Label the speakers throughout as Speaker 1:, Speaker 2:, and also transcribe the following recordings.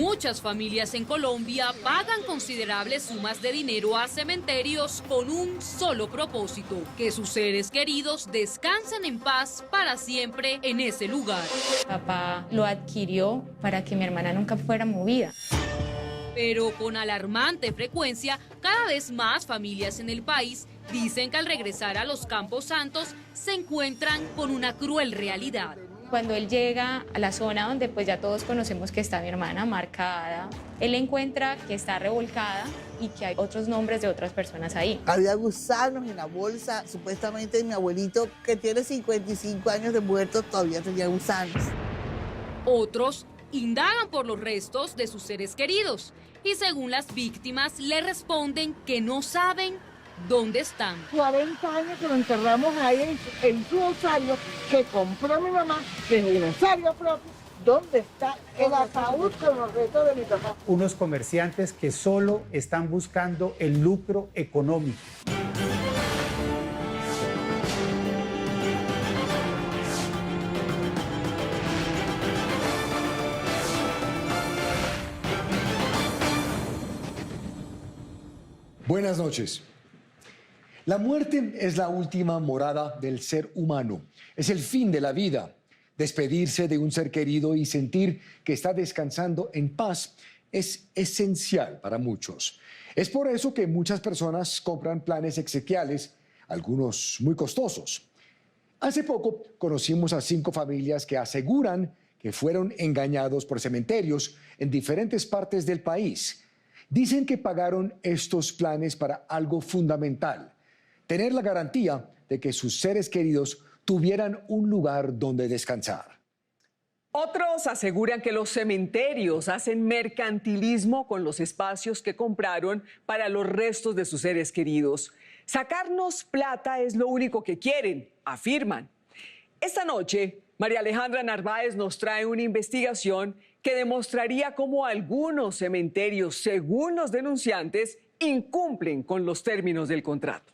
Speaker 1: Muchas familias en Colombia pagan considerables sumas de dinero a cementerios con un solo propósito: que sus seres queridos descansen en paz para siempre en ese lugar.
Speaker 2: Papá lo adquirió para que mi hermana nunca fuera movida.
Speaker 1: Pero con alarmante frecuencia, cada vez más familias en el país dicen que al regresar a los Campos Santos se encuentran con una cruel realidad.
Speaker 2: Cuando él llega a la zona donde pues ya todos conocemos que está mi hermana marcada, él encuentra que está revolcada y que hay otros nombres de otras personas ahí.
Speaker 3: Había gusanos en la bolsa, supuestamente mi abuelito, que tiene 55 años de muerto, todavía tenía gusanos.
Speaker 1: Otros indagan por los restos de sus seres queridos y según las víctimas le responden que no saben dónde están.
Speaker 3: 40 años que lo enterramos ahí en su osario que compró mi mamá, de un osario propio. ¿Dónde está el ataúd con los restos de mi papá?
Speaker 4: Unos comerciantes que solo están buscando el lucro económico.
Speaker 5: Buenas noches. La muerte es la última morada del ser humano. Es el fin de la vida. Despedirse de un ser querido y sentir que está descansando en paz es esencial para muchos. Es por eso que muchas personas compran planes exequiales, algunos muy costosos. Hace poco conocimos a 5 familias que aseguran que fueron engañados por cementerios en diferentes partes del país. Dicen que pagaron estos planes para algo fundamental: tener la garantía de que sus seres queridos tuvieran un lugar donde descansar.
Speaker 6: Otros aseguran que los cementerios hacen mercantilismo con los espacios que compraron para los restos de sus seres queridos. Sacarnos plata es lo único que quieren, afirman. Esta noche, María Alejandra Narváez nos trae una investigación que demostraría cómo algunos cementerios, según los denunciantes, incumplen con los términos del contrato.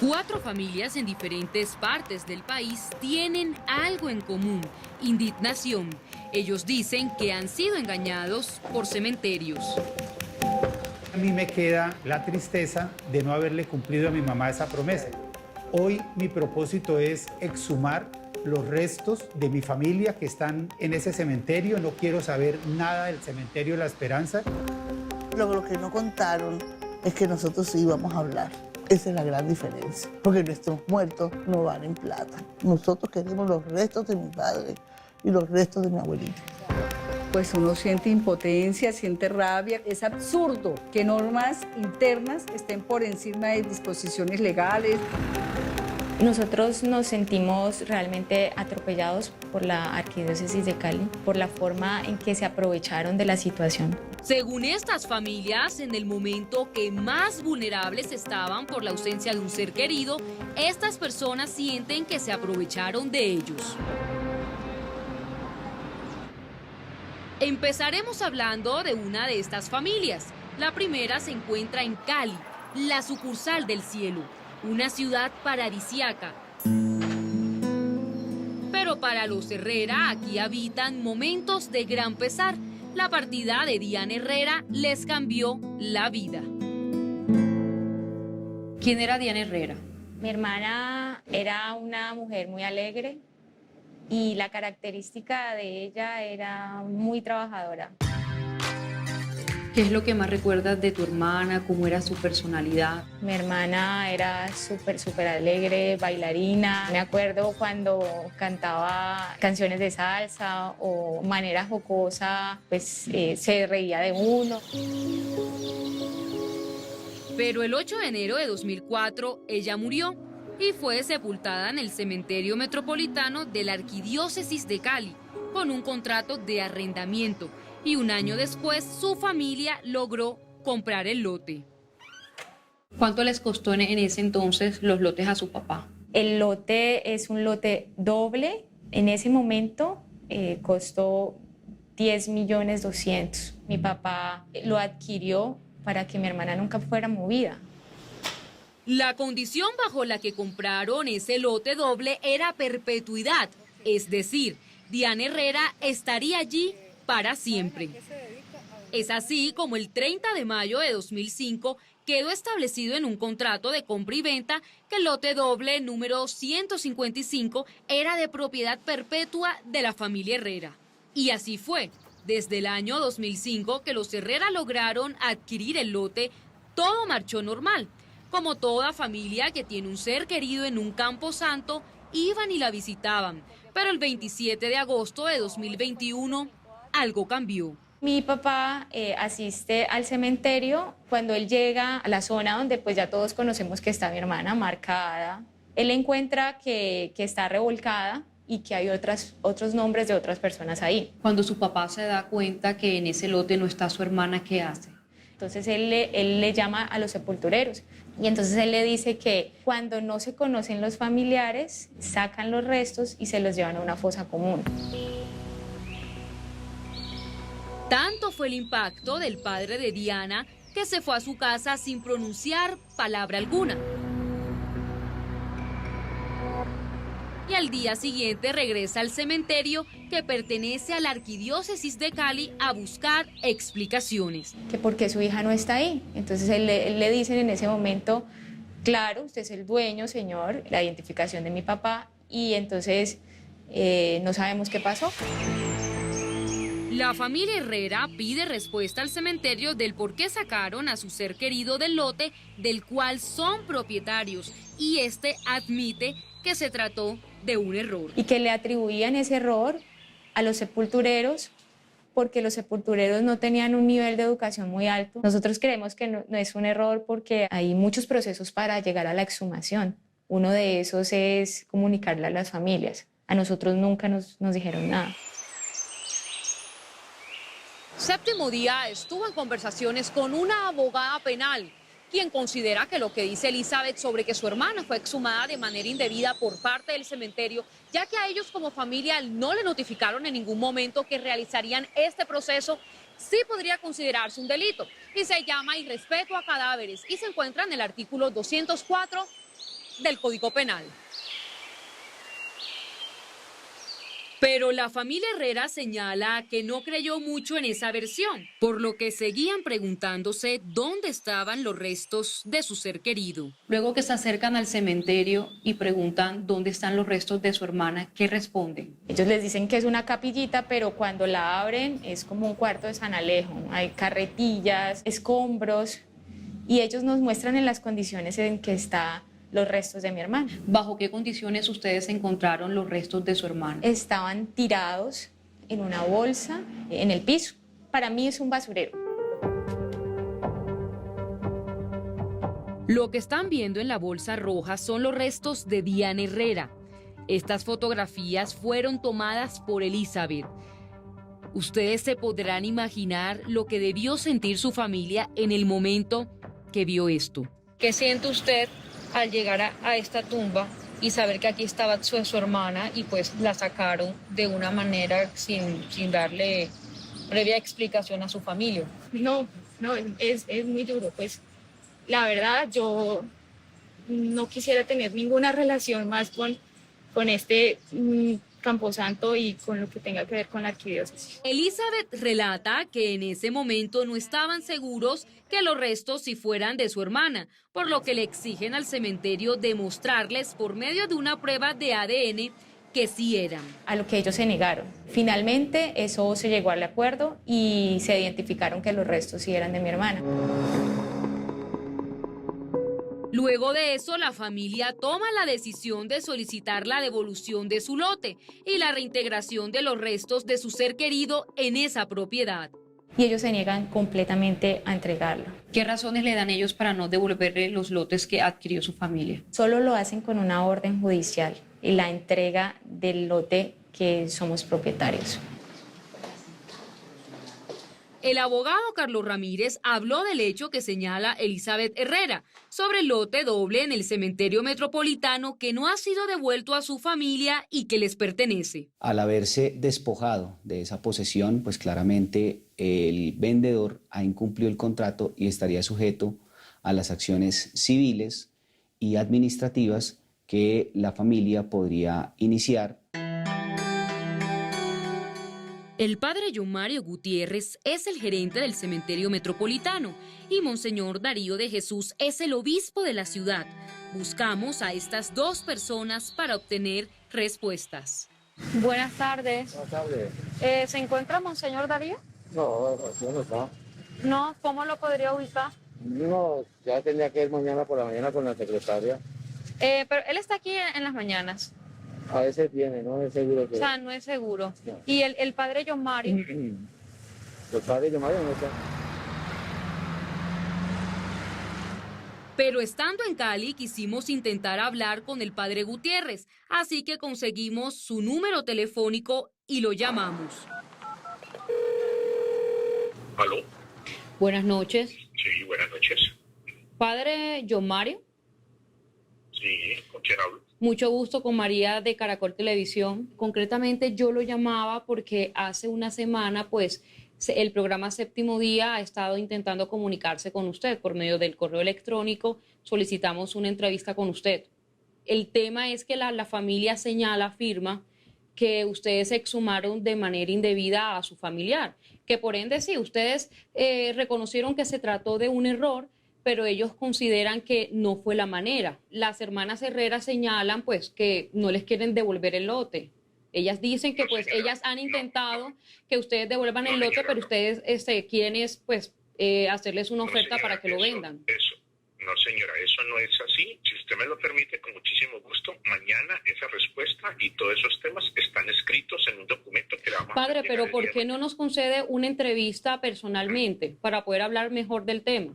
Speaker 1: Cuatro familias en diferentes partes del país tienen algo en común: indignación. Ellos dicen que han sido engañados por cementerios.
Speaker 4: A mí me queda la tristeza de no haberle cumplido a mi mamá esa promesa. Hoy mi propósito es exhumar los restos de mi familia que están en ese cementerio. No quiero saber nada del cementerio La Esperanza.
Speaker 3: Lo que no contaron es que nosotros sí íbamos a hablar. Esa es la gran diferencia, porque nuestros muertos no valen plata. Nosotros queremos los restos de mi padre y los restos de mi abuelito.
Speaker 7: Pues uno siente impotencia, siente rabia. Es absurdo que normas internas estén por encima de disposiciones legales.
Speaker 2: Nosotros nos sentimos realmente atropellados por la Arquidiócesis de Cali, por la forma en que se aprovecharon de la situación.
Speaker 1: Según estas familias, en el momento que más vulnerables estaban por la ausencia de un ser querido, estas personas sienten que se aprovecharon de ellos. Empezaremos hablando de una de estas familias. La primera se encuentra en Cali, la sucursal del cielo, una ciudad paradisiaca. Pero para los Herrera aquí habitan momentos de gran pesar. La partida de Diana Herrera les cambió la vida.
Speaker 8: ¿Quién era Diana Herrera?
Speaker 2: Mi hermana era una mujer muy alegre y la característica de ella era muy trabajadora.
Speaker 8: ¿Qué es lo que más recuerdas de tu hermana? ¿Cómo era su personalidad?
Speaker 2: Mi hermana era súper alegre, bailarina. Me acuerdo cuando cantaba canciones de salsa o manera jocosa, pues se reía de uno.
Speaker 1: Pero el 8 de enero de 2004 ella murió y fue sepultada en el cementerio metropolitano de la Arquidiócesis de Cali con un contrato de arrendamiento. Y un año después, su familia logró comprar el lote.
Speaker 8: ¿Cuánto les costó en ese entonces los lotes a su papá?
Speaker 2: El lote es un lote doble. En ese momento costó 10.200.000. Mi papá lo adquirió para que mi hermana nunca fuera movida.
Speaker 1: La condición bajo la que compraron ese lote doble era perpetuidad. Es decir, Diana Herrera estaría allí para siempre. Es así como el 30 de mayo de 2005 quedó establecido en un contrato de compra y venta que el lote doble número 155 era de propiedad perpetua de la familia Herrera. Y así fue. Desde el año 2005 que los Herrera lograron adquirir el lote, todo marchó normal. Como toda familia que tiene un ser querido en un camposanto, iban y la visitaban. Pero el 27 de agosto de 2021, algo cambió.
Speaker 2: Mi papá asiste al cementerio. Cuando él llega a la zona donde pues ya todos conocemos que está mi hermana marcada, él encuentra que está revolcada y que hay otros nombres de otras personas ahí.
Speaker 8: Cuando su papá se da cuenta que en ese lote no está su hermana, ¿qué hace?
Speaker 2: Entonces él le llama a los sepultureros y entonces él le dice que cuando no se conocen los familiares, sacan los restos y se los llevan a una fosa común.
Speaker 1: Tanto fue el impacto del padre de Diana que se fue a su casa sin pronunciar palabra alguna. Y al día siguiente regresa al cementerio que pertenece a la Arquidiócesis de Cali a buscar explicaciones.
Speaker 2: Que por qué su hija no está ahí. Entonces él le dice en ese momento, claro, usted es el dueño, señor, la identificación de mi papá, y entonces no sabemos qué pasó.
Speaker 1: La familia Herrera pide respuesta al cementerio del por qué sacaron a su ser querido del lote del cual son propietarios, y este admite que se trató de un error.
Speaker 2: Y que le atribuían ese error a los sepultureros porque los sepultureros no tenían un nivel de educación muy alto. Nosotros creemos que no es un error porque hay muchos procesos para llegar a la exhumación. Uno de esos es comunicarle a las familias. A nosotros nunca nos dijeron nada.
Speaker 9: Séptimo Día estuvo en conversaciones con una abogada penal, quien considera que lo que dice Elizabeth sobre que su hermana fue exhumada de manera indebida por parte del cementerio, ya que a ellos como familia no le notificaron en ningún momento que realizarían este proceso, sí podría considerarse un delito y se llama irrespeto a cadáveres y se encuentra en el artículo 204 del Código Penal.
Speaker 1: Pero la familia Herrera señala que no creyó mucho en esa versión, por lo que seguían preguntándose dónde estaban los restos de su ser querido.
Speaker 8: Luego que se acercan al cementerio y preguntan dónde están los restos de su hermana, ¿qué responden?
Speaker 2: Ellos les dicen que es una capillita, pero cuando la abren es como un cuarto de San Alejo. Hay carretillas, escombros, y ellos nos muestran en las condiciones en que están los restos de mi hermana.
Speaker 8: ¿Bajo qué condiciones ustedes encontraron los restos de su hermana?
Speaker 2: Estaban tirados en una bolsa, en el piso. Para mí es un basurero.
Speaker 1: Lo que están viendo en la bolsa roja son los restos de Diana Herrera. Estas fotografías fueron tomadas por Elizabeth. Ustedes se podrán imaginar lo que debió sentir su familia en el momento que vio esto.
Speaker 9: ¿Qué siente usted al llegar a esta tumba y saber que aquí estaba su hermana y pues la sacaron de una manera sin darle previa explicación a su familia?
Speaker 2: No, es muy duro. Pues la verdad yo no quisiera tener ninguna relación más con este camposanto y con lo que tenga que ver con la arquidiócesis.
Speaker 1: Elizabeth relata que en ese momento no estaban seguros que los restos sí fueran de su hermana, por lo que le exigen al cementerio demostrarles por medio de una prueba de ADN que sí eran.
Speaker 2: A lo que ellos se negaron. Finalmente eso se llegó al acuerdo y se identificaron que los restos sí eran de mi hermana.
Speaker 1: Luego de eso, la familia toma la decisión de solicitar la devolución de su lote y la reintegración de los restos de su ser querido en esa propiedad.
Speaker 2: Y ellos se niegan completamente a entregarlo.
Speaker 8: ¿Qué razones le dan ellos para no devolverle los lotes que adquirió su familia?
Speaker 2: Solo lo hacen con una orden judicial y la entrega del lote que somos propietarios.
Speaker 1: El abogado Carlos Ramírez habló del hecho que señala Elizabeth Herrera sobre el lote doble en el cementerio metropolitano que no ha sido devuelto a su familia y que les pertenece.
Speaker 10: Al haberse despojado de esa posesión, pues claramente el vendedor ha incumplido el contrato y estaría sujeto a las acciones civiles y administrativas que la familia podría iniciar.
Speaker 1: El padre John Mario Gutiérrez es el gerente del cementerio metropolitano y Monseñor Darío de Jesús es el obispo de la ciudad. Buscamos a estas dos personas para obtener respuestas.
Speaker 2: Buenas tardes.
Speaker 11: Buenas tardes.
Speaker 2: ¿Se encuentra Monseñor Darío?
Speaker 11: No, no está.
Speaker 2: No, ¿cómo lo podría ubicar?
Speaker 11: No, ya tenía que ir mañana por la mañana con la secretaria.
Speaker 2: Pero él está aquí en las mañanas.
Speaker 11: A veces viene, no es seguro que...
Speaker 2: O sea, no es seguro.
Speaker 11: No.
Speaker 2: ¿Y el padre John Mario?
Speaker 11: El padre John Mario no está.
Speaker 1: Pero estando en Cali quisimos intentar hablar con el padre Gutiérrez, así que conseguimos su número telefónico y lo llamamos.
Speaker 12: ¿Aló?
Speaker 1: Buenas noches.
Speaker 12: Sí, buenas noches.
Speaker 1: Padre John Mario.
Speaker 12: Sí, ¿con quién hablo?
Speaker 1: Mucho gusto, con María de Caracol Televisión. Concretamente yo lo llamaba porque hace una semana pues el programa Séptimo Día ha estado intentando comunicarse con usted por medio del correo electrónico. Solicitamos una entrevista con usted. El tema es que la familia afirma que ustedes exhumaron de manera indebida a su familiar, que por ende sí, ustedes reconocieron que se trató de un error, pero ellos consideran que no fue la manera. Las hermanas Herrera señalan pues que no les quieren devolver el lote. Ellas dicen que pues ellas han intentado que ustedes devuelvan el lote, pero ustedes quieren pues hacerles una oferta para que lo vendan.
Speaker 12: No, señora, eso no es así. Si usted me lo permite, con muchísimo gusto, mañana esa respuesta y todos esos temas están escritos en un documento que le vamos a
Speaker 1: Padre,
Speaker 12: entregar
Speaker 1: pero
Speaker 12: el
Speaker 1: ¿por
Speaker 12: día
Speaker 1: qué
Speaker 12: de
Speaker 1: no nos concede una entrevista personalmente para poder hablar mejor del tema?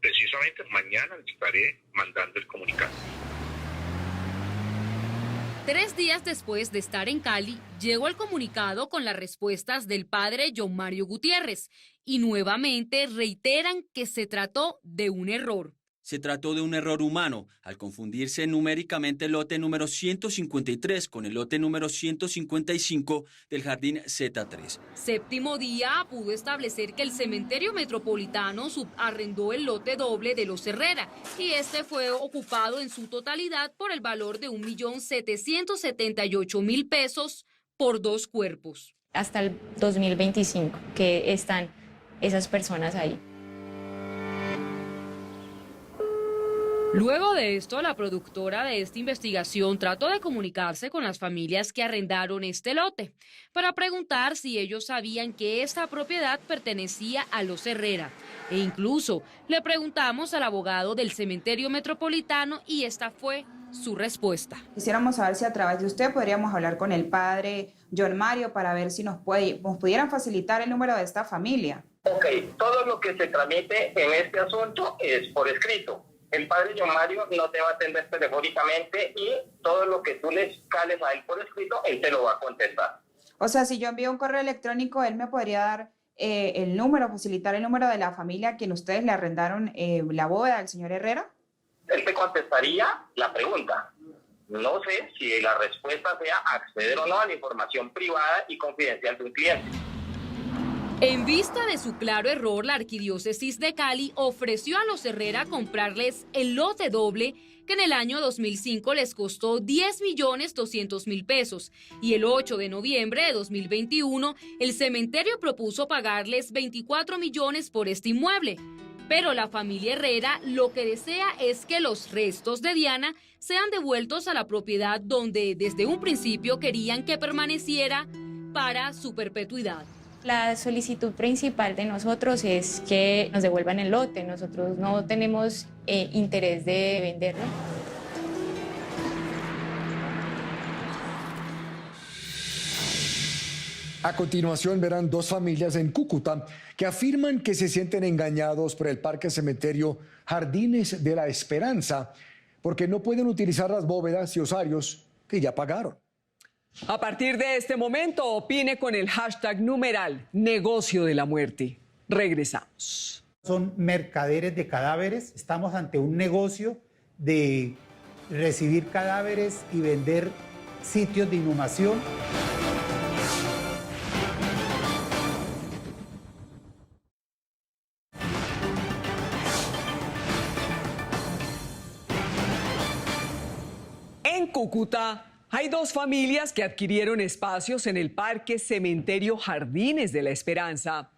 Speaker 12: Precisamente mañana le estaré mandando el comunicado.
Speaker 1: 3 días después de estar en Cali, llegó el comunicado con las respuestas del padre John Mario Gutiérrez y nuevamente reiteran que se trató de un error.
Speaker 13: Se trató de un error humano al confundirse numéricamente el lote número 153 con el lote número 155 del jardín Z3.
Speaker 1: Séptimo Día pudo establecer que el cementerio metropolitano subarrendó el lote doble de los Herrera y este fue ocupado en su totalidad por el valor de 1.778.000 pesos por 2 cuerpos.
Speaker 2: Hasta el 2025 que están esas personas ahí.
Speaker 1: Luego de esto, la productora de esta investigación trató de comunicarse con las familias que arrendaron este lote para preguntar si ellos sabían que esta propiedad pertenecía a los Herrera. E incluso le preguntamos al abogado del cementerio metropolitano y esta fue su respuesta.
Speaker 14: Quisiéramos saber si a través de usted podríamos hablar con el padre John Mario para ver si nos pudieran facilitar el número de esta familia.
Speaker 15: Ok, todo lo que se tramite en este asunto es por escrito. El padre John Mario no te va a atender telefónicamente y todo lo que tú le cales a él por escrito, él te lo va a contestar.
Speaker 14: O sea, si yo envío un correo electrónico, él me podría dar el número, facilitar el número de la familia a quien ustedes le arrendaron la bóveda al señor Herrera.
Speaker 15: Él te contestaría la pregunta. No sé si la respuesta sea acceder o no a la información privada y confidencial de un cliente.
Speaker 1: En vista de su claro error, la Arquidiócesis de Cali ofreció a los Herrera comprarles el lote doble que en el año 2005 les costó 10.200.000 pesos y el 8 de noviembre de 2021 el cementerio propuso pagarles 24 millones por este inmueble. Pero la familia Herrera lo que desea es que los restos de Diana sean devueltos a la propiedad donde desde un principio querían que permaneciera para su perpetuidad.
Speaker 2: La solicitud principal de nosotros es que nos devuelvan el lote. Nosotros no tenemos interés de venderlo.
Speaker 5: A continuación verán dos familias en Cúcuta que afirman que se sienten engañados por el Parque Cementerio Jardines de la Esperanza porque no pueden utilizar las bóvedas y osarios que ya pagaron.
Speaker 6: A partir de este momento, opine con el hashtag numeral negocio de la muerte. Regresamos.
Speaker 4: Son mercaderes de cadáveres. Estamos ante un negocio de recibir cadáveres y vender sitios de inhumación.
Speaker 6: En Cúcuta, Hay dos familias que adquirieron espacios en el Parque Cementerio Jardines de la Esperanza.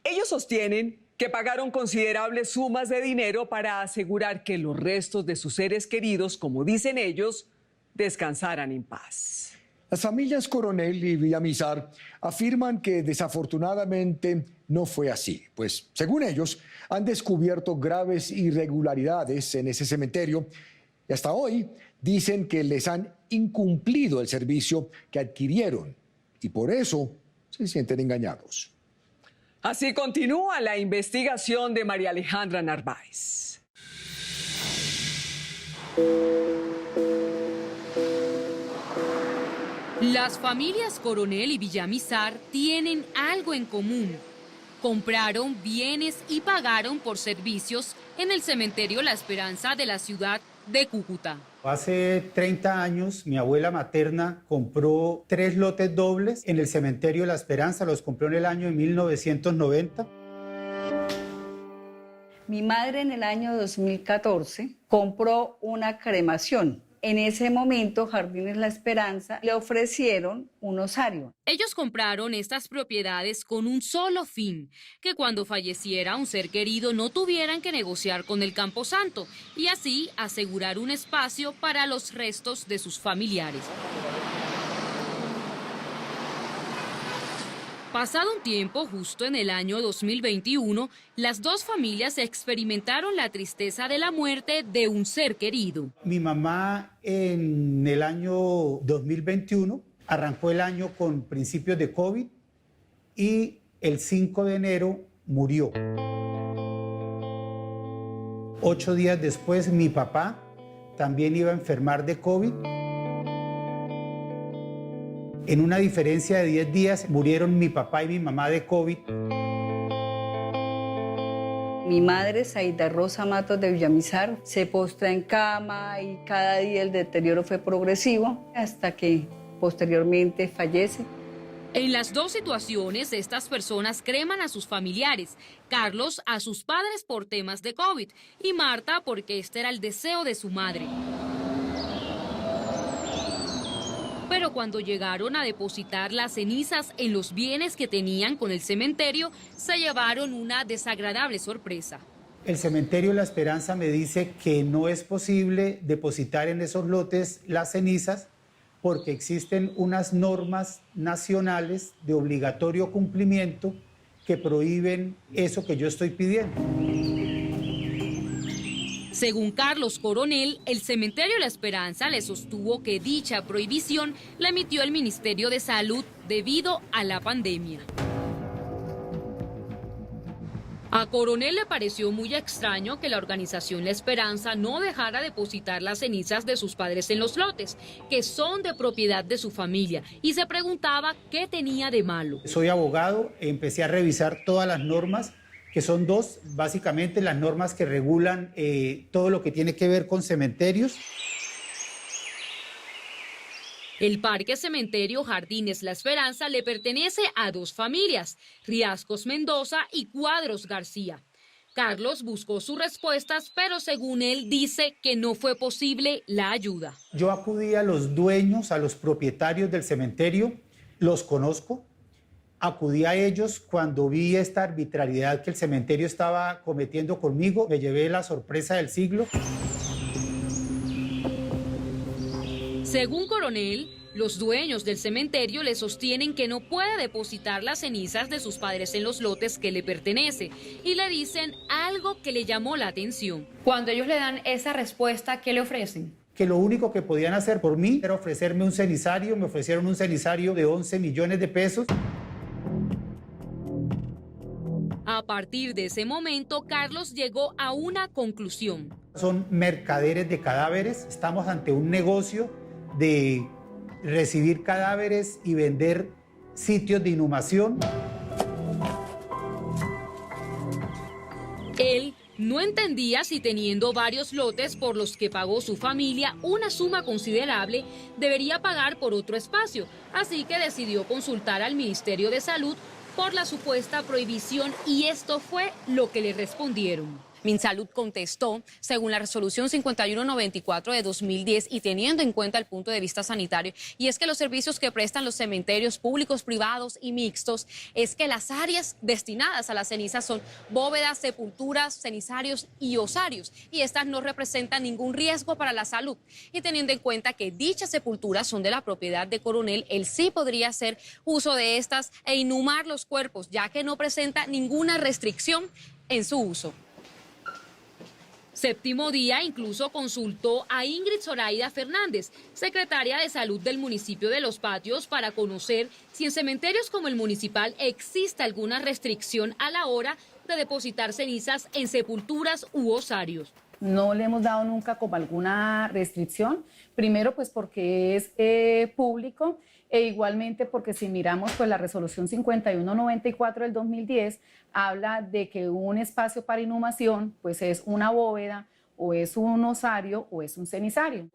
Speaker 6: Ellos sostienen que pagaron considerables sumas de dinero para asegurar que los restos de sus seres queridos, como dicen ellos, descansaran en paz.
Speaker 5: Las familias Coronel y Villamizar afirman que desafortunadamente no fue así, pues según ellos han descubierto graves irregularidades en ese cementerio y hasta hoy dicen que les han incumplido el servicio que adquirieron y por eso se sienten engañados.
Speaker 6: Así continúa la investigación de María Alejandra Narváez.
Speaker 1: Las familias Coronel y Villamizar tienen algo en común. Compraron bienes y pagaron por servicios en el cementerio La Esperanza de la ciudad de Cúcuta.
Speaker 4: Hace 30 años, mi abuela materna compró 3 lotes dobles en el cementerio La Esperanza. Los compró en el año de 1990.
Speaker 7: Mi madre en el año 2014 compró una cremación. En ese momento, Jardines La Esperanza le ofrecieron un osario.
Speaker 1: Ellos compraron estas propiedades con un solo fin, que cuando falleciera un ser querido no tuvieran que negociar con el Camposanto y así asegurar un espacio para los restos de sus familiares. Pasado un tiempo, justo en el año 2021, las dos familias experimentaron la tristeza de la muerte de un ser querido.
Speaker 4: Mi mamá en el año 2021 arrancó el año con principios de COVID y el 5 de enero murió. 8 días después, mi papá también iba a enfermar de COVID. En una diferencia de 10 días murieron mi papá y mi mamá de COVID.
Speaker 7: Mi madre, Zaida Rosa Matos de Villamizar, se postra en cama y cada día el deterioro fue progresivo hasta que posteriormente fallece.
Speaker 1: En las dos situaciones, estas personas creman a sus familiares, Carlos a sus padres por temas de COVID y Marta porque este era el deseo de su madre. Pero cuando llegaron a depositar las cenizas en los bienes que tenían con el cementerio, se llevaron una desagradable sorpresa.
Speaker 4: El cementerio La Esperanza me dice que no es posible depositar en esos lotes las cenizas porque existen unas normas nacionales de obligatorio cumplimiento que prohíben eso que yo estoy pidiendo.
Speaker 1: Según Carlos Coronel, el cementerio La Esperanza le sostuvo que dicha prohibición la emitió el Ministerio de Salud debido a la pandemia. A Coronel le pareció muy extraño que la organización La Esperanza no dejara depositar las cenizas de sus padres en los lotes, que son de propiedad de su familia, y se preguntaba qué tenía de malo.
Speaker 4: Soy abogado, empecé a revisar todas las normas, que son dos, básicamente las normas que regulan todo lo que tiene que ver con cementerios.
Speaker 1: El Parque Cementerio Jardines La Esperanza le pertenece a dos familias, Riascos Mendoza y Cuadros García. Carlos buscó sus respuestas, pero según él dice que no fue posible la ayuda.
Speaker 4: Yo acudí a los dueños, a los propietarios del cementerio, los conozco. Acudí a ellos cuando vi esta arbitrariedad que el cementerio estaba cometiendo conmigo. Me llevé la sorpresa del siglo.
Speaker 1: Según Coronel, los dueños del cementerio le sostienen que no puede depositar las cenizas de sus padres en los lotes que le pertenece y le dicen algo que le llamó la atención.
Speaker 8: Cuando ellos le dan esa respuesta, ¿qué le ofrecen?
Speaker 4: Que lo único que podían hacer por mí era ofrecerme un cenizario. Me ofrecieron un cenizario de 11 millones de pesos.
Speaker 1: A partir de ese momento, Carlos llegó a una conclusión.
Speaker 4: Son mercaderes de cadáveres. Estamos ante un negocio de recibir cadáveres y vender sitios de inhumación.
Speaker 1: Él no entendía si teniendo varios lotes por los que pagó su familia una suma considerable, debería pagar por otro espacio. Así que decidió consultar al Ministerio de Salud por la supuesta prohibición y esto fue lo que le respondieron.
Speaker 9: Minsalud contestó, según la resolución 5194 de 2010 y teniendo en cuenta el punto de vista sanitario, y es que los servicios que prestan los cementerios públicos, privados y mixtos, es que las áreas destinadas a las cenizas son bóvedas, sepulturas, cenizarios y osarios, y estas no representan ningún riesgo para la salud. Y teniendo en cuenta que dichas sepulturas son de la propiedad de Coronel, él sí podría hacer uso de estas e inhumar los cuerpos, ya que no presenta ninguna restricción en su uso.
Speaker 1: Séptimo Día incluso consultó a Ingrid Zoraida Fernández, secretaria de Salud del municipio de Los Patios, para conocer si en cementerios como el municipal existe alguna restricción a la hora de depositar cenizas en sepulturas u osarios.
Speaker 16: No le hemos dado nunca como alguna restricción, primero pues porque es público e igualmente porque si miramos pues la resolución 5194 del 2010 habla de que un espacio para inhumación pues es una bóveda o es un osario o es un cenizario.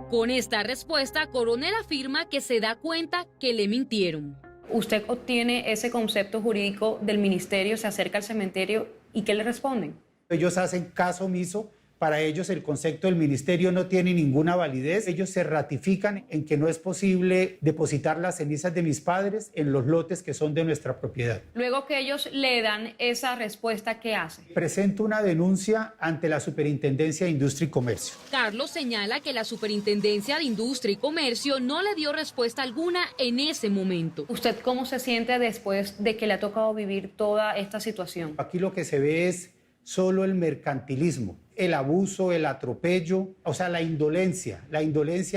Speaker 1: Con esta respuesta, Coronel afirma que se da cuenta que le mintieron.
Speaker 8: Usted obtiene ese concepto jurídico del ministerio, se acerca al cementerio y ¿qué le responden?
Speaker 4: Ellos hacen caso omiso. Para ellos el concepto del ministerio no tiene ninguna validez. Ellos se ratifican en que no es posible depositar las cenizas de mis padres en los lotes que son de nuestra propiedad.
Speaker 8: Luego que ellos le dan esa respuesta, ¿qué hace?
Speaker 4: Presento una denuncia ante la Superintendencia de Industria y Comercio.
Speaker 1: Carlos señala que la Superintendencia de Industria y Comercio no le dio respuesta alguna en ese momento.
Speaker 8: ¿Usted cómo se siente después de que le ha tocado vivir toda esta situación?
Speaker 4: Aquí lo que se ve es solo el mercantilismo, el abuso, el atropello, o sea, la indolencia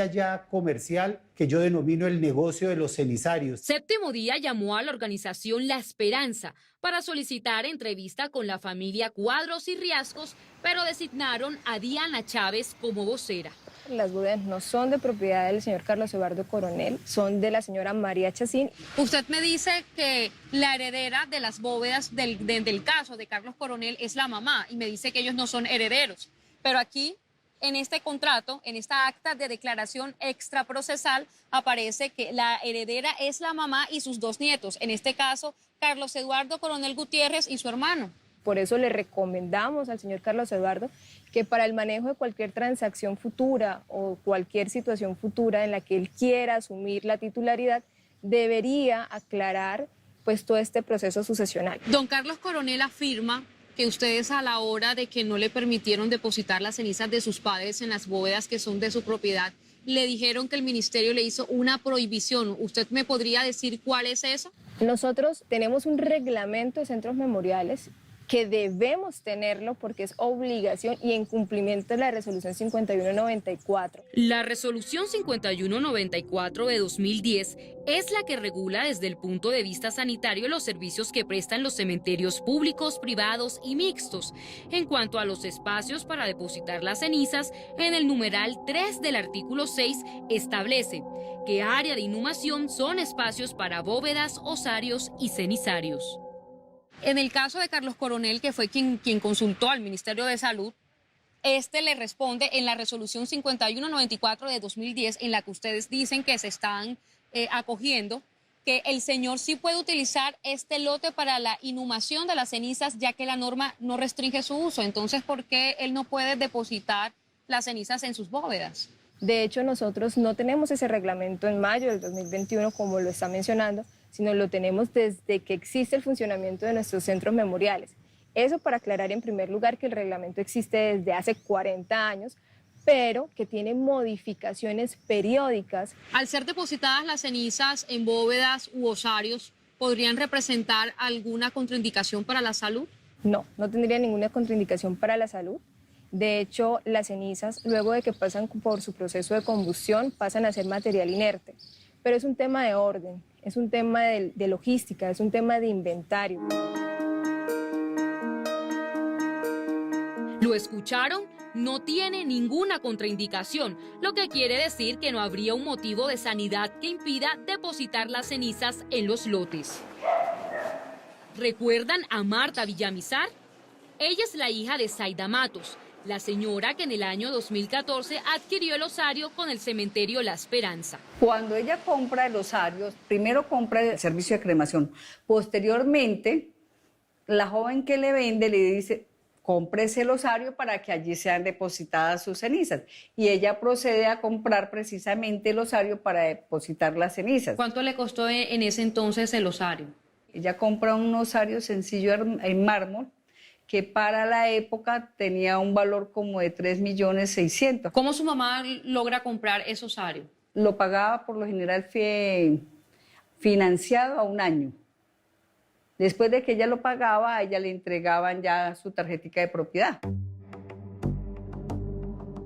Speaker 4: ya comercial que yo denomino el negocio de los cenizarios.
Speaker 1: Séptimo Día llamó a la organización La Esperanza para solicitar entrevista con la familia Cuadros y Riascos, pero designaron a Diana Chávez como vocera.
Speaker 17: Las bóvedas no son de propiedad del señor Carlos Eduardo Coronel, son de la señora María Chacín.
Speaker 9: Usted me dice que la heredera de las bóvedas del caso de Carlos Coronel es la mamá y me dice que ellos no son herederos. Pero aquí, en este contrato, en esta acta de declaración extraprocesal, aparece que la heredera es la mamá y sus dos nietos, en este caso, Carlos Eduardo Coronel Gutiérrez y su hermano.
Speaker 17: Por eso le recomendamos al señor Carlos Eduardo que para el manejo de cualquier transacción futura o cualquier situación futura en la que él quiera asumir la titularidad, debería aclarar pues todo este proceso sucesional.
Speaker 9: Don Carlos Coronel afirma que ustedes a la hora de que no le permitieron depositar las cenizas de sus padres en las bóvedas que son de su propiedad, le dijeron que el ministerio le hizo una prohibición. ¿Usted me podría decir cuál es esa?
Speaker 17: Nosotros tenemos un reglamento de centros memoriales que debemos tenerlo porque es obligación y en cumplimiento de la resolución 5194.
Speaker 1: La resolución 5194 de 2010 es la que regula desde el punto de vista sanitario los servicios que prestan los cementerios públicos, privados y mixtos. En cuanto a los espacios para depositar las cenizas, en el numeral 3 del artículo 6 establece que área de inhumación son espacios para bóvedas, osarios y cenizarios.
Speaker 9: En el caso de Carlos Coronel, que fue quien consultó al Ministerio de Salud, este le responde en la resolución 5194 de 2010, en la que ustedes dicen que se están acogiendo, que el señor sí puede utilizar este lote para la inhumación de las cenizas, ya que la norma no restringe su uso. Entonces, ¿por qué él no puede depositar las cenizas en sus bóvedas?
Speaker 17: De hecho, nosotros no tenemos ese reglamento en mayo del 2021, como lo está mencionando, sino lo tenemos desde que existe el funcionamiento de nuestros centros memoriales. Eso para aclarar en primer lugar que el reglamento existe desde hace 40 años, pero que tiene modificaciones periódicas.
Speaker 9: Al ser depositadas las cenizas en bóvedas u osarios, ¿podrían representar alguna contraindicación para la salud?
Speaker 17: No, no tendría ninguna contraindicación para la salud. De hecho, las cenizas, luego de que pasan por su proceso de combustión, pasan a ser material inerte. Pero es un tema de orden, es un tema de logística, es un tema de inventario.
Speaker 1: ¿Lo escucharon? No tiene ninguna contraindicación, lo que quiere decir que no habría un motivo de sanidad que impida depositar las cenizas en los lotes. ¿Recuerdan a Marta Villamizar? Ella es la hija de Zaida Matos, la señora que en el año 2014 adquirió el osario con el cementerio La Esperanza.
Speaker 7: Cuando ella compra el osario, primero compra el servicio de cremación, posteriormente La joven que le vende le dice, cómprese el osario para que allí sean depositadas sus cenizas. Y ella procede a comprar precisamente el osario para depositar las cenizas.
Speaker 8: ¿Cuánto le costó en ese entonces el osario?
Speaker 7: Ella compra un osario sencillo en mármol que para la época tenía un valor como de 3.600.000.
Speaker 8: ¿Cómo su mamá logra comprar ese osario?
Speaker 7: Lo pagaba por lo general financiado a un año. Después de que ella lo pagaba, a ella le entregaban ya su tarjetica de propiedad.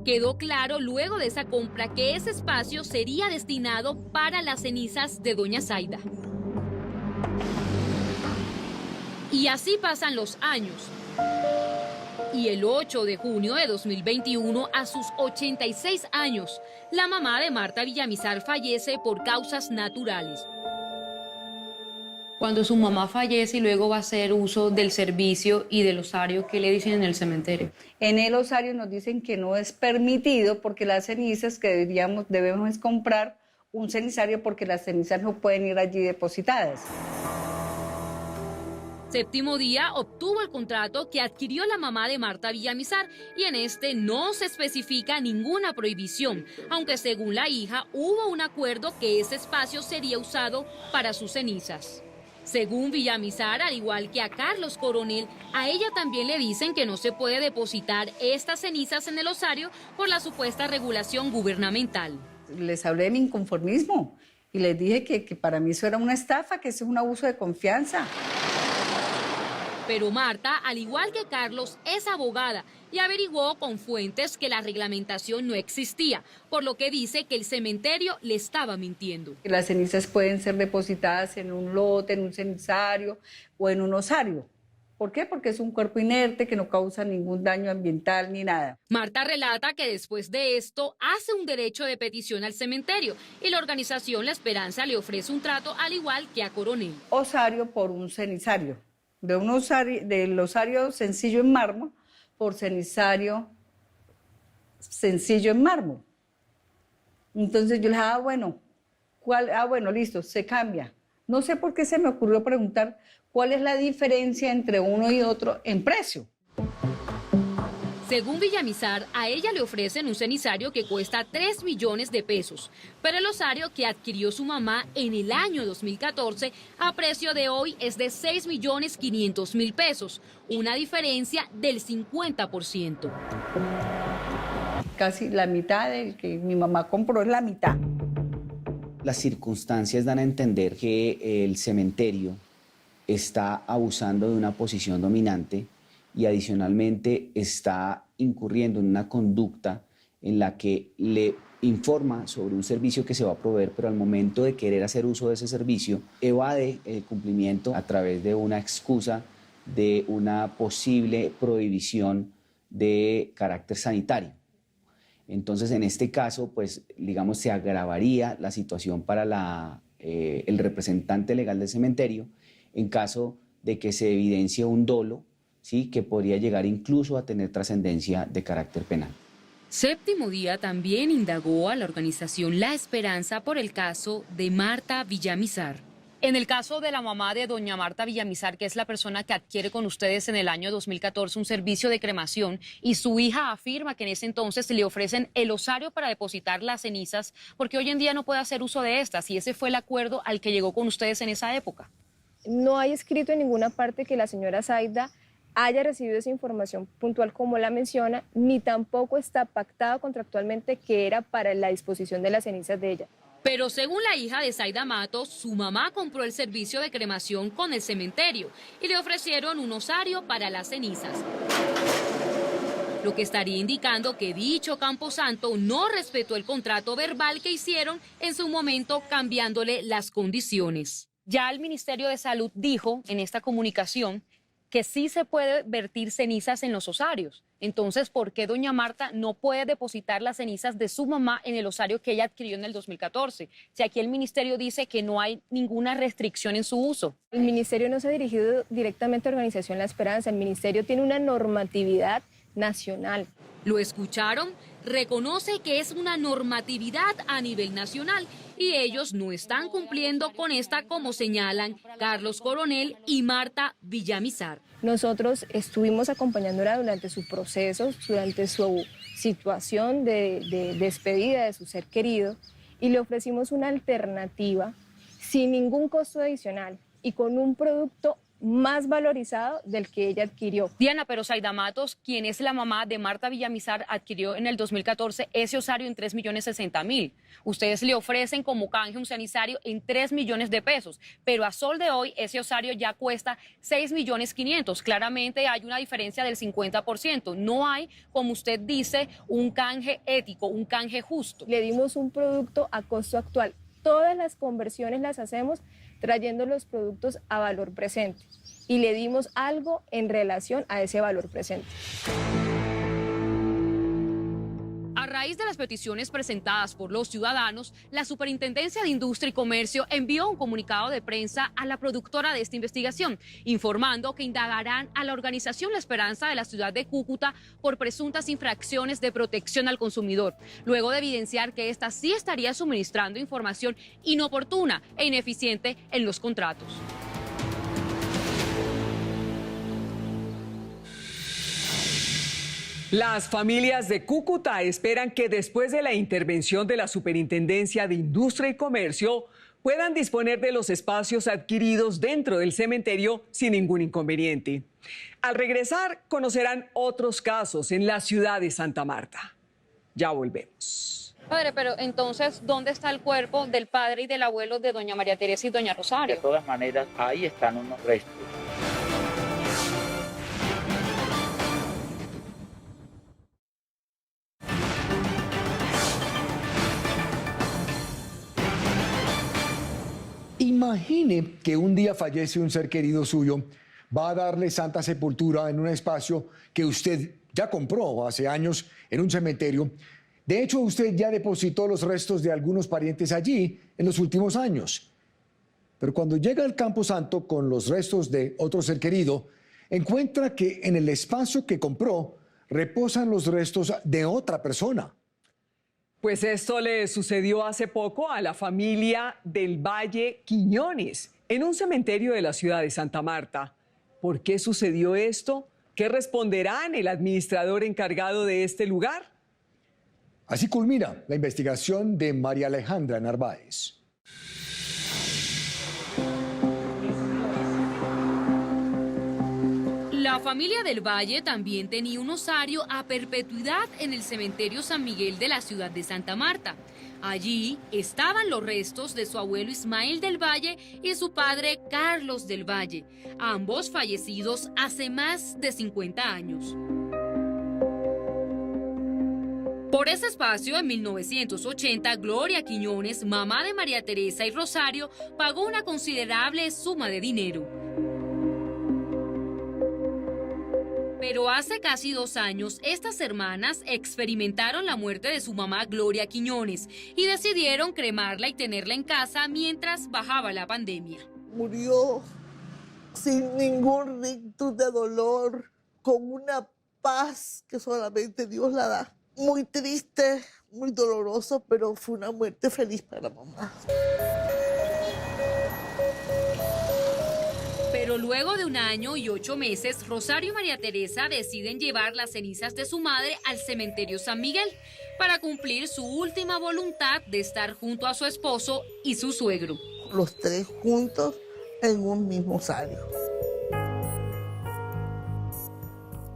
Speaker 1: Quedó claro luego de esa compra que ese espacio sería destinado para las cenizas de doña Zaida. Y así pasan los años. Y el 8 de junio de 2021, a sus 86 años, la mamá de Marta Villamizar fallece por causas naturales.
Speaker 8: Cuando su mamá fallece y luego va a hacer uso del servicio y del osario, ¿qué le dicen en el cementerio?
Speaker 7: En el osario nos dicen que no es permitido porque las cenizas que debemos comprar un cenizario porque las cenizas no pueden ir allí depositadas.
Speaker 1: Séptimo Día obtuvo el contrato que adquirió la mamá de Marta Villamizar y en este no se especifica ninguna prohibición, aunque según la hija hubo un acuerdo que ese espacio sería usado para sus cenizas. Según Villamizar, al igual que a Carlos Coronel, a ella también le dicen que no se puede depositar estas cenizas en el osario por la supuesta regulación gubernamental.
Speaker 7: Les hablé de mi inconformismo y les dije que para mí eso era una estafa, que eso es un abuso de confianza.
Speaker 1: Pero Marta, al igual que Carlos, es abogada y averiguó con fuentes que la reglamentación no existía, por lo que dice que el cementerio le estaba mintiendo.
Speaker 7: Las cenizas pueden ser depositadas en un lote, en un cenizario o en un osario. ¿Por qué? Porque es un cuerpo inerte que no causa ningún daño ambiental ni nada.
Speaker 1: Marta relata que después de esto hace un derecho de petición al cementerio y la organización La Esperanza le ofrece un trato al igual que a Coronel.
Speaker 7: Osario por un cenizario. Del osario sencillo en mármol por cenizario sencillo en mármol. Entonces yo le dije, bueno, listo, se cambia. No sé por qué se me ocurrió preguntar cuál es la diferencia entre uno y otro en precio.
Speaker 1: Según Villamizar, a ella le ofrecen un cenizario que cuesta 3 millones de pesos, pero el osario que adquirió su mamá en el año 2014 a precio de hoy es de 6.500.000 pesos, una diferencia del 50%.
Speaker 7: Casi la mitad del que mi mamá compró es la mitad.
Speaker 10: Las circunstancias dan a entender que el cementerio está abusando de una posición dominante y adicionalmente está incurriendo en una conducta en la que le informa sobre un servicio que se va a proveer, pero al momento de querer hacer uso de ese servicio, evade el cumplimiento a través de una excusa de una posible prohibición de carácter sanitario. Entonces, en este caso, pues, digamos, se agravaría la situación para el representante legal del cementerio en caso de que se evidencie un dolo, ¿sí?, que podría llegar incluso a tener trascendencia de carácter penal.
Speaker 1: Séptimo Día también indagó a la organización La Esperanza por el caso de Marta Villamizar. En el caso de la mamá de doña Marta Villamizar, que es la persona que adquiere con ustedes en el año 2014 un servicio de cremación, y su hija afirma que en ese entonces le ofrecen el osario para depositar las cenizas, porque hoy en día no puede hacer uso de estas, y ese fue el acuerdo al que llegó con ustedes en esa época.
Speaker 17: No hay escrito en ninguna parte que la señora Zaida haya recibido esa información puntual como la menciona, ni tampoco está pactado contractualmente que era para la disposición de las cenizas de ella.
Speaker 1: Pero según la hija de Zaida Matos, su mamá compró el servicio de cremación con el cementerio y le ofrecieron un osario para las cenizas. Lo que estaría indicando que dicho camposanto no respetó el contrato verbal que hicieron en su momento, cambiándole las condiciones. Ya el Ministerio de Salud dijo en esta comunicación que sí se puede vertir cenizas en los osarios. Entonces, ¿por qué doña Marta no puede depositar las cenizas de su mamá en el osario que ella adquirió en el 2014? Si aquí el ministerio dice que no hay ninguna restricción en su uso.
Speaker 17: El ministerio no se ha dirigido directamente a Organización La Esperanza. El ministerio tiene una normatividad nacional.
Speaker 1: ¿Lo escucharon? reconoce que es una normatividad a nivel nacional y ellos no están cumpliendo con esta, como señalan Carlos Coronel y Marta Villamizar.
Speaker 17: Nosotros estuvimos acompañándola durante su proceso, durante su situación de despedida de su ser querido, y le ofrecimos una alternativa sin ningún costo adicional y con un producto más valorizado del que ella adquirió.
Speaker 9: Diana, pero Zaida Matos, quien es la mamá de Marta Villamizar, adquirió en el 2014 ese osario en 3.060.000. Ustedes le ofrecen como canje un cenizario en 3 millones de pesos, pero a sol de hoy ese osario ya cuesta 6.500.000. Claramente hay una diferencia del 50%. No hay, como usted dice, un canje ético, un canje justo.
Speaker 17: Le dimos un producto a costo actual. Todas las conversiones las hacemos trayendo los productos a valor presente y le dimos algo en relación a ese valor presente.
Speaker 9: A raíz de las peticiones presentadas por los ciudadanos, la Superintendencia de Industria y Comercio envió un comunicado de prensa a la productora de esta investigación, informando que indagarán a la organización La Esperanza de la ciudad de Cúcuta por presuntas infracciones de protección al consumidor, luego de evidenciar que ésta sí estaría suministrando información inoportuna e ineficiente en los contratos.
Speaker 6: Las familias de Cúcuta esperan que después de la intervención de la Superintendencia de Industria y Comercio puedan disponer de los espacios adquiridos dentro del cementerio sin ningún inconveniente. Al regresar, conocerán otros casos en la ciudad de Santa Marta. Ya volvemos.
Speaker 9: Padre, pero entonces, ¿dónde está el cuerpo del padre y del abuelo de doña María Teresa y doña Rosario?
Speaker 11: De todas maneras, ahí están unos restos.
Speaker 5: Imagine que un día fallece un ser querido suyo, va a darle santa sepultura en un espacio que usted ya compró hace años en un cementerio. De hecho, usted ya depositó los restos de algunos parientes allí en los últimos años. Pero cuando llega al Camposanto con los restos de otro ser querido, encuentra que en el espacio que compró reposan los restos de otra persona.
Speaker 6: Pues esto le sucedió hace poco a la familia del Valle Quiñones, en un cementerio de la ciudad de Santa Marta. ¿Por qué sucedió esto? ¿Qué responderán el administrador encargado de este lugar?
Speaker 5: Así culmina la investigación de María Alejandra Narváez.
Speaker 1: La familia del Valle también tenía un osario a perpetuidad en el cementerio San Miguel de la ciudad de Santa Marta. Allí estaban los restos de su abuelo Ismael del Valle y su padre Carlos del Valle, ambos fallecidos hace más de 50 años. Por ese espacio, en 1980, Gloria Quiñones, mamá de María Teresa y Rosario, pagó una considerable suma de dinero. Pero hace casi 2 años, estas hermanas experimentaron la muerte de su mamá Gloria Quiñones y decidieron cremarla y tenerla en casa mientras bajaba la pandemia.
Speaker 3: Murió sin ningún rictus de dolor, con una paz que solamente Dios la da. Muy triste, muy doloroso, pero fue una muerte feliz para mamá.
Speaker 1: Pero luego de 1 año y 8 meses, Rosario y María Teresa deciden llevar las cenizas de su madre al cementerio San Miguel para cumplir su última voluntad de estar junto a su esposo y su suegro.
Speaker 3: Los 3 juntos en un mismo osario.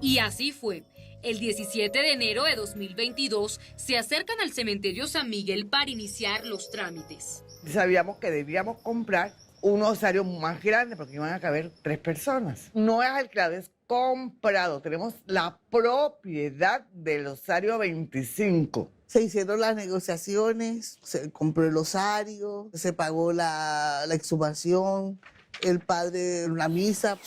Speaker 1: Y así fue. El 17 de enero de 2022 se acercan al cementerio San Miguel para iniciar los trámites.
Speaker 18: Sabíamos que debíamos comprar un osario más grande porque iban a caber 3 personas. No es alquilado, es comprado. Tenemos la propiedad del osario 25.
Speaker 3: Se hicieron las negociaciones, se compró el osario, se pagó la exhumación, el padre la misa.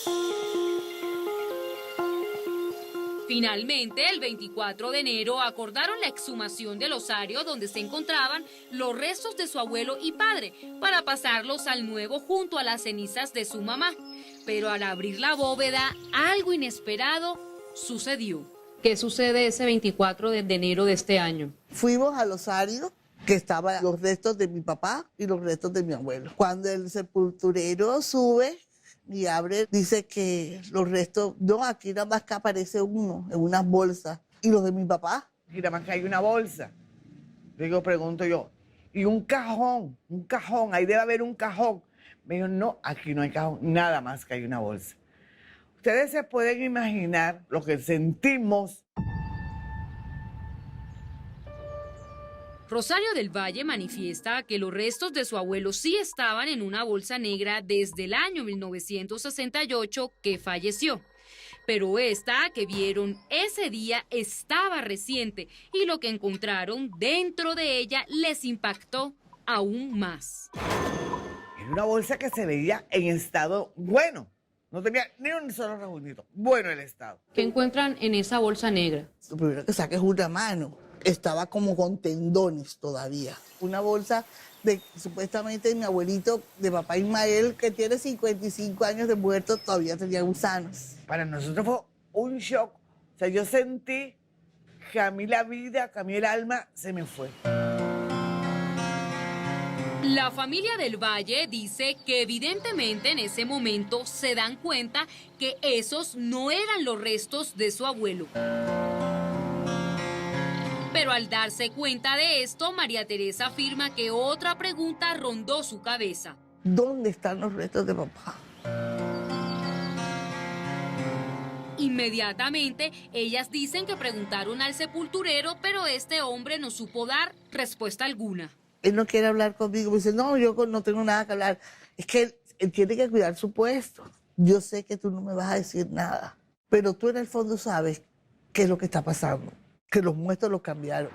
Speaker 1: Finalmente, el 24 de enero acordaron la exhumación del osario donde se encontraban los restos de su abuelo y padre para pasarlos al nuevo junto a las cenizas de su mamá. Pero al abrir la bóveda, algo inesperado sucedió.
Speaker 8: ¿Qué sucede ese 24 de enero de este año?
Speaker 3: Fuimos al osario que estaban los restos de mi papá y los restos de mi abuelo. Cuando el sepulturero sube y abre, dice que los restos, no, aquí nada más que aparece uno en unas bolsas. ¿Y los de mi papá?
Speaker 18: Y nada más que hay una bolsa. Digo, pregunto yo, y un cajón, ahí debe haber un cajón. Me dijo, no, aquí no hay cajón, nada más que hay una bolsa. Ustedes se pueden imaginar lo que sentimos.
Speaker 1: Rosario del Valle manifiesta que los restos de su abuelo sí estaban en una bolsa negra desde el año 1968 que falleció. Pero esta que vieron ese día estaba reciente y lo que encontraron dentro de ella les impactó aún más.
Speaker 18: Era una bolsa que se veía en estado bueno. No tenía ni un solo rasguñito. Bueno el estado.
Speaker 8: ¿Qué encuentran en esa bolsa negra?
Speaker 3: Lo primero que saqué es una mano. Estaba como con tendones todavía. Una bolsa de supuestamente mi abuelito, de papá Ismael, que tiene 55 años de muerto, todavía tenía gusanos.
Speaker 18: Para nosotros fue un shock. O sea, yo sentí que a mí la vida, que a mí el alma se me fue.
Speaker 1: La familia del Valle dice que evidentemente en ese momento se dan cuenta que esos no eran los restos de su abuelo. Pero al darse cuenta de esto, María Teresa afirma que otra pregunta rondó su cabeza.
Speaker 3: ¿Dónde están los restos de papá?
Speaker 1: Inmediatamente, ellas dicen que preguntaron al sepulturero, pero este hombre no supo dar respuesta alguna.
Speaker 3: Él no quiere hablar conmigo, me dice, no, yo no tengo nada que hablar. Es que él tiene que cuidar su puesto. Yo sé que tú no me vas a decir nada, pero tú en el fondo sabes qué es lo que está pasando, que los muertos los cambiaron.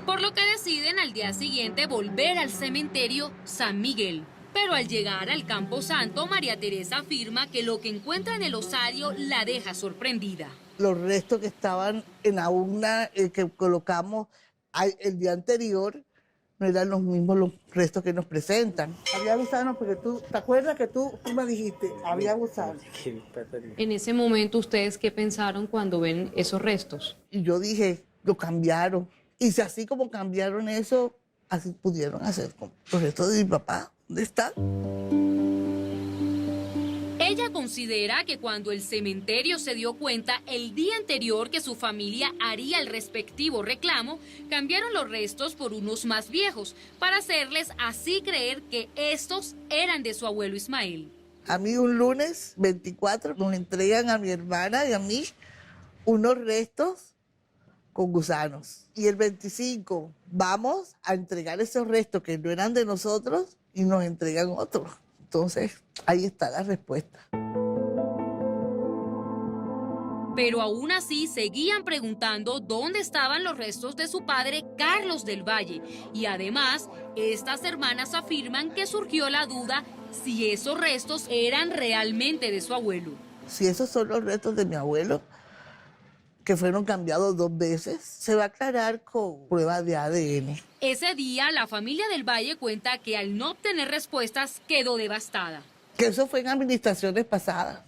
Speaker 1: Por lo que deciden al día siguiente volver al cementerio San Miguel. Pero al llegar al Campo Santo, María Teresa afirma que lo que encuentra en el osario la deja sorprendida.
Speaker 3: Los restos que estaban en la urna que colocamos el día anterior no eran los mismos los restos que nos presentan. Había gusanos porque tú, ¿te acuerdas que tú me dijiste? Había gusanos.
Speaker 8: En ese momento, ¿ustedes qué pensaron cuando ven esos restos?
Speaker 3: Y yo dije, lo cambiaron. Y si así como cambiaron eso, así pudieron hacer con los restos de mi papá. ¿Dónde están?
Speaker 1: Ella considera que cuando el cementerio se dio cuenta el día anterior que su familia haría el respectivo reclamo, cambiaron los restos por unos más viejos para hacerles así creer que estos eran de su abuelo Ismael.
Speaker 3: A mí un lunes 24 nos entregan a mi hermana y a mí unos restos con gusanos. Y el 25 vamos a entregar esos restos que no eran de nosotros y nos entregan otros. Entonces, ahí está la respuesta.
Speaker 1: Pero aún así seguían preguntando dónde estaban los restos de su padre Carlos del Valle. Y además, estas hermanas afirman que surgió la duda si esos restos eran realmente de su abuelo.
Speaker 3: Si esos son los restos de mi abuelo, que fueron cambiados 2 veces, se va a aclarar con pruebas de ADN.
Speaker 1: Ese día, la familia del Valle cuenta que al no obtener respuestas quedó devastada.
Speaker 3: Que eso fue en administraciones pasadas.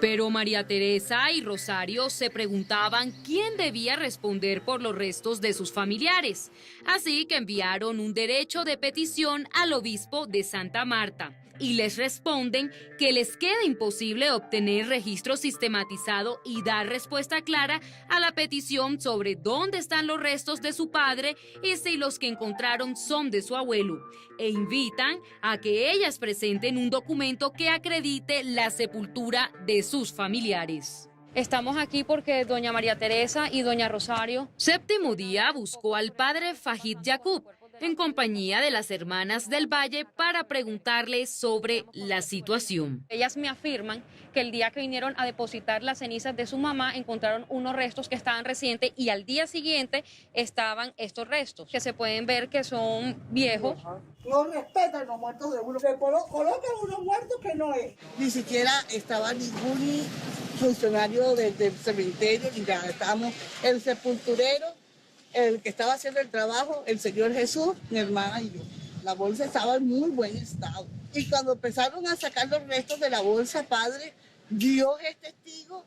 Speaker 1: Pero María Teresa y Rosario se preguntaban quién debía responder por los restos de sus familiares. Así que enviaron un derecho de petición al obispo de Santa Marta. Y les responden que les queda imposible obtener registro sistematizado y dar respuesta clara a la petición sobre dónde están los restos de su padre y si los que encontraron son de su abuelo. E invitan a que ellas presenten un documento que acredite la sepultura de sus familiares.
Speaker 8: Estamos aquí porque doña María Teresa y doña Rosario.
Speaker 1: Séptimo día buscó al padre Fajid Yacub en compañía de las hermanas del Valle para preguntarle sobre la situación.
Speaker 8: Ellas me afirman que el día que vinieron a depositar las cenizas de su mamá encontraron unos restos que estaban recientes y al día siguiente estaban estos restos que se pueden ver que son viejos.
Speaker 3: No respetan los muertos de uno, que colocan unos muertos que no es. Ni siquiera estaba ningún funcionario del cementerio ni nada. Estábamos el sepulturero, el que estaba haciendo el trabajo, el Señor Jesús, mi hermana y yo. La bolsa estaba en muy buen estado. Y cuando empezaron a sacar los restos de la bolsa, padre, Dios es testigo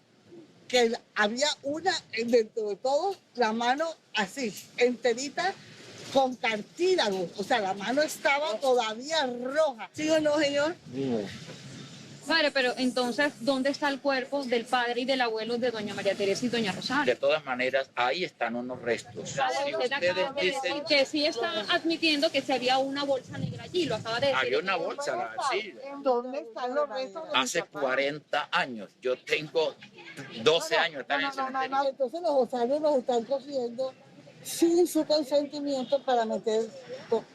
Speaker 3: que había una, dentro de todo, la mano así, enterita, con cartílagos. O sea, la mano estaba todavía roja. ¿Sí o no, señor?
Speaker 8: Padre, pero entonces, ¿dónde está el cuerpo del padre y del abuelo de doña María Teresa y doña Rosario?
Speaker 19: De todas maneras, ahí están unos restos. Si ustedes dicen
Speaker 8: que sí está admitiendo que se había una bolsa negra allí, lo acaba de decir.
Speaker 19: había una bolsa, sí,
Speaker 3: ¿Dónde están los restos?
Speaker 19: hace 40 años. Yo tengo 12 años.
Speaker 3: No. Entonces los osarios los están cogiendo sin su consentimiento para meter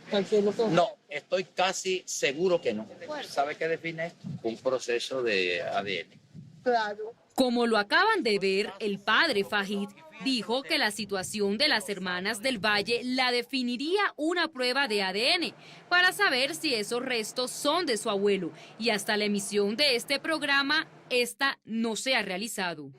Speaker 3: cualquier otro.
Speaker 19: No, estoy casi seguro que no. ¿Sabe qué define esto? Un proceso de ADN.
Speaker 3: Claro.
Speaker 1: Como lo acaban de ver, el padre Fajid dijo que la situación de las hermanas del Valle la definiría una prueba de ADN para saber si esos restos son de su abuelo, y hasta la emisión de este programa, esta no se ha realizado.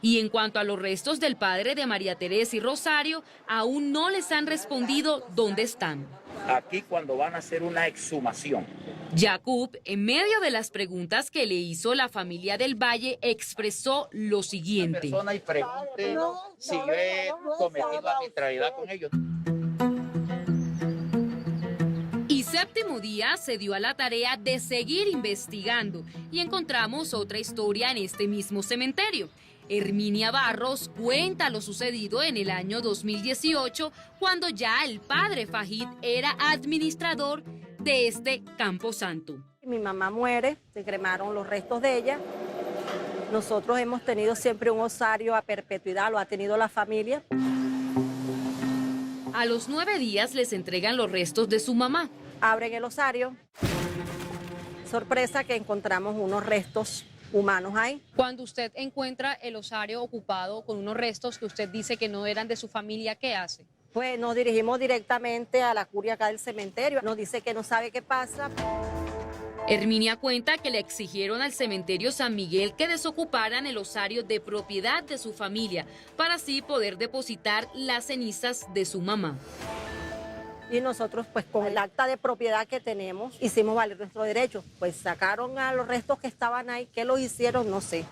Speaker 1: Y en cuanto a los restos del padre de María Teresa y Rosario, aún no les han respondido dónde están.
Speaker 19: Aquí cuando van a hacer una exhumación.
Speaker 1: Jacob, en medio de las preguntas que le hizo la familia del Valle, expresó lo siguiente.
Speaker 19: Persona y pregunte si yo he cometido arbitrariedad con ellos.
Speaker 1: Y Séptimo Día se dio a la tarea de seguir investigando y encontramos otra historia en este mismo cementerio. Herminia Barros cuenta lo sucedido en el año 2018, cuando ya el padre Fajid era administrador de este camposanto.
Speaker 20: Mi mamá muere, se cremaron los restos de ella. Nosotros hemos tenido siempre un osario a perpetuidad, lo ha tenido la familia.
Speaker 1: A los 9 días les entregan los restos de su mamá.
Speaker 20: Abren el osario. Sorpresa que encontramos unos restos humanos ahí.
Speaker 8: Cuando usted encuentra el osario ocupado con unos restos que usted dice que no eran de su familia, ¿qué hace?
Speaker 20: Pues nos dirigimos directamente a la curia acá del cementerio. Nos dice que no sabe qué pasa.
Speaker 1: Herminia cuenta que le exigieron al cementerio San Miguel que desocuparan el osario de propiedad de su familia para así poder depositar las cenizas de su mamá.
Speaker 20: Y nosotros, pues con el acta de propiedad que tenemos, hicimos valer nuestro derecho. Pues sacaron a los restos que estaban ahí. ¿Qué los hicieron? No sé.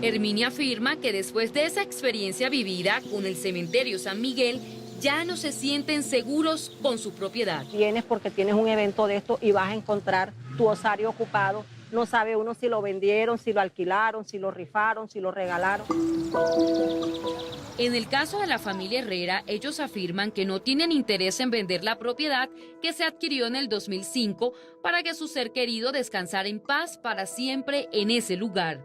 Speaker 1: Herminia afirma que después de esa experiencia vivida con el cementerio San Miguel, ya no se sienten seguros con su propiedad.
Speaker 20: Vienes porque tienes un evento de esto y vas a encontrar tu osario ocupado. No sabe uno si lo vendieron, si lo alquilaron, si lo rifaron, si lo regalaron.
Speaker 1: En el caso de la familia Herrera, ellos afirman que no tienen interés en vender la propiedad que se adquirió en el 2005 para que su ser querido descansara en paz para siempre en ese lugar.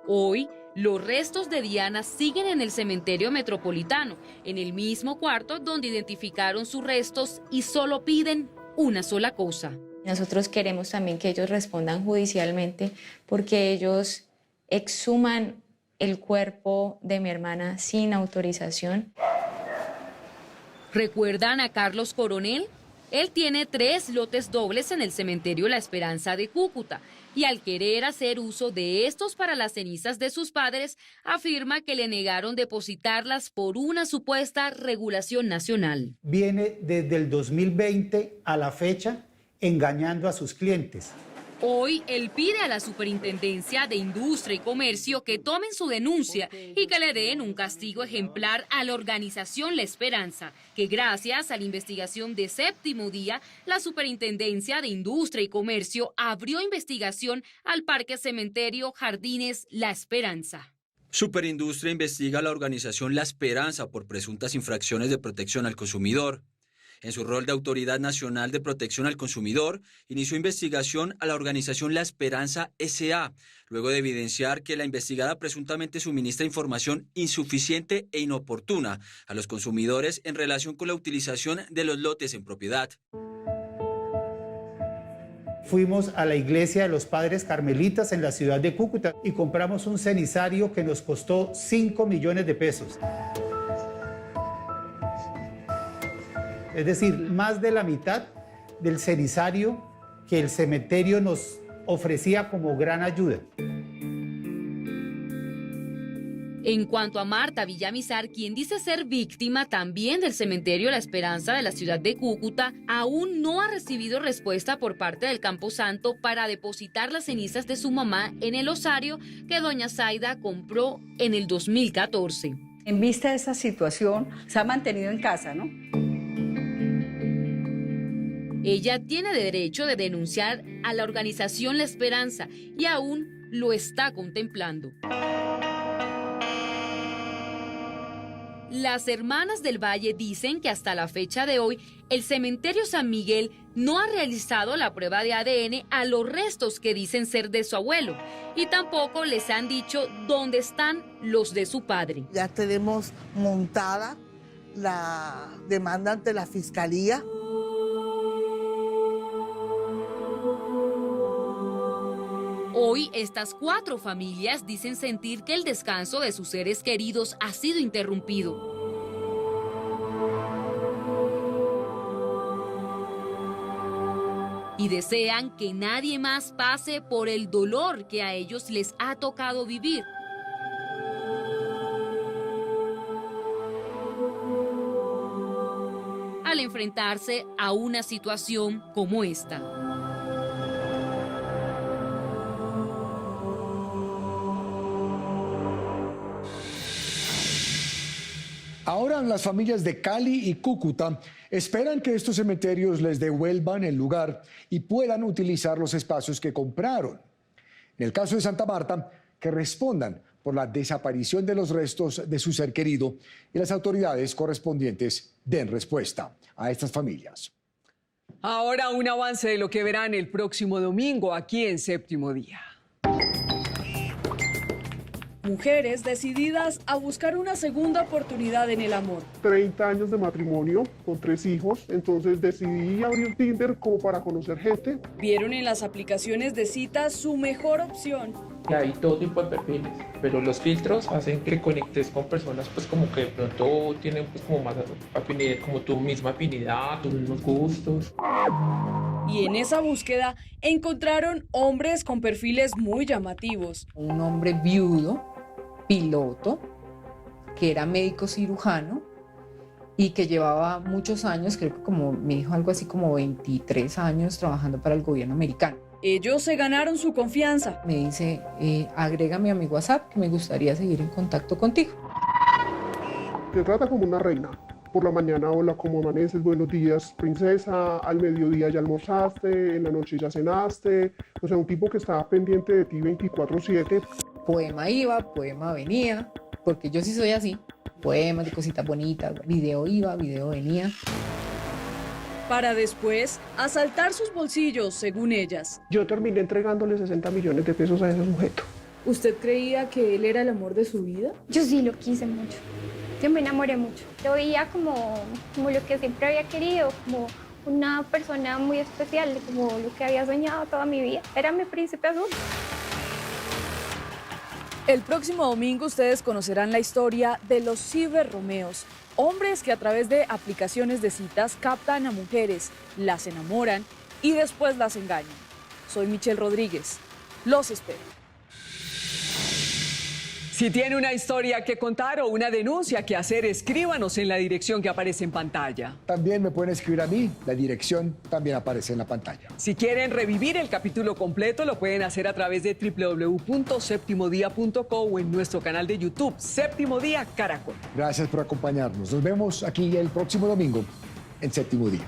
Speaker 1: Hoy, los restos de Diana siguen en el cementerio metropolitano, en el mismo cuarto donde identificaron sus restos, y solo piden una sola cosa.
Speaker 2: Nosotros queremos también que ellos respondan judicialmente porque ellos exhuman el cuerpo de mi hermana sin autorización.
Speaker 1: ¿Recuerdan a Carlos Coronel? Él tiene 3 lotes dobles en el cementerio La Esperanza de Cúcuta, y al querer hacer uso de estos para las cenizas de sus padres, afirma que le negaron depositarlas por una supuesta regulación nacional.
Speaker 4: Viene desde el 2020 a la fecha engañando a sus clientes.
Speaker 1: Hoy, él pide a la Superintendencia de Industria y Comercio que tomen su denuncia y que le den un castigo ejemplar a la organización La Esperanza, que gracias a la investigación de Séptimo Día, la Superintendencia de Industria y Comercio abrió investigación al Parque Cementerio Jardines La Esperanza.
Speaker 13: Superindustria investiga a la organización La Esperanza por presuntas infracciones de protección al consumidor. En su rol de Autoridad Nacional de Protección al Consumidor, inició investigación a la organización La Esperanza S.A., luego de evidenciar que la investigada presuntamente suministra información insuficiente e inoportuna a los consumidores en relación con la utilización de los lotes en propiedad.
Speaker 4: Fuimos a la iglesia de los Padres Carmelitas en la ciudad de Cúcuta y compramos un cenizario que nos costó 5 millones de pesos. Es decir, más de la mitad del cenizario que el cementerio nos ofrecía como gran ayuda.
Speaker 1: En cuanto a Marta Villamizar, quien dice ser víctima también del cementerio La Esperanza de la ciudad de Cúcuta, aún no ha recibido respuesta por parte del Camposanto para depositar las cenizas de su mamá en el osario que doña Zaida compró en el 2014.
Speaker 7: En vista de esa situación, se ha mantenido en casa, ¿no?
Speaker 1: Ella tiene derecho de denunciar a la organización La Esperanza y aún lo está contemplando. Las hermanas del Valle dicen que hasta la fecha de hoy, el cementerio San Miguel no ha realizado la prueba de ADN a los restos que dicen ser de su abuelo y tampoco les han dicho dónde están los de su padre.
Speaker 3: Ya tenemos montada la demanda ante la Fiscalía.
Speaker 1: Hoy, estas 4 familias dicen sentir que el descanso de sus seres queridos ha sido interrumpido. Y desean que nadie más pase por el dolor que a ellos les ha tocado vivir. Al enfrentarse a una situación como esta.
Speaker 5: Ahora las familias de Cali y Cúcuta esperan que estos cementerios les devuelvan el lugar y puedan utilizar los espacios que compraron. En el caso de Santa Marta, que respondan por la desaparición de los restos de su ser querido y las autoridades correspondientes den respuesta a estas familias.
Speaker 6: Ahora un avance de lo que verán el próximo domingo aquí en Séptimo Día.
Speaker 21: Mujeres decididas a buscar una segunda oportunidad en el amor.
Speaker 22: 30 años de matrimonio con 3 hijos, entonces decidí abrir Tinder como para conocer gente.
Speaker 21: Vieron en las aplicaciones de citas su mejor opción.
Speaker 23: Hay todo tipo de perfiles, pero los filtros hacen que conectes con personas pues como que de pronto tienen pues como más afinidad, como tu misma afinidad, tus mismos gustos.
Speaker 21: Y en esa búsqueda encontraron hombres con perfiles muy llamativos.
Speaker 24: Un hombre viudo, piloto, que era médico cirujano y que llevaba muchos años, creo que como me dijo algo así como 23 años trabajando para el gobierno americano.
Speaker 21: Ellos se ganaron su confianza.
Speaker 24: Me dice, agrégame a mi WhatsApp que me gustaría seguir en contacto contigo.
Speaker 22: Te trata como una reina. Por la mañana, hola, ¿cómo amaneces? Buenos días, princesa. Al mediodía ya almorzaste, en la noche ya cenaste. O sea, un tipo que estaba pendiente de ti 24/7.
Speaker 24: Poema iba, poema venía, porque yo sí soy así. Poemas de cositas bonitas, video iba, video venía.
Speaker 21: Para después asaltar sus bolsillos, según ellas.
Speaker 22: Yo terminé entregándole 60 millones de pesos a ese sujeto.
Speaker 21: ¿Usted creía que él era el amor de su vida?
Speaker 25: Yo sí lo quise mucho. Yo me enamoré mucho. Lo veía como lo que siempre había querido, como una persona muy especial, como lo que había soñado toda mi vida. Era mi príncipe azul.
Speaker 21: El próximo domingo ustedes conocerán la historia de los ciberromeos, hombres que a través de aplicaciones de citas captan a mujeres, las enamoran y después las engañan. Soy Michelle Rodríguez. Los espero.
Speaker 6: Si tiene una historia que contar o una denuncia que hacer, escríbanos en la dirección que aparece en pantalla.
Speaker 5: También me pueden escribir a mí, la dirección también aparece en la pantalla.
Speaker 6: Si quieren revivir el capítulo completo, lo pueden hacer a través de www.septimodia.co o en nuestro canal de YouTube, Séptimo Día Caracol.
Speaker 5: Gracias por acompañarnos. Nos vemos aquí el próximo domingo en Séptimo Día.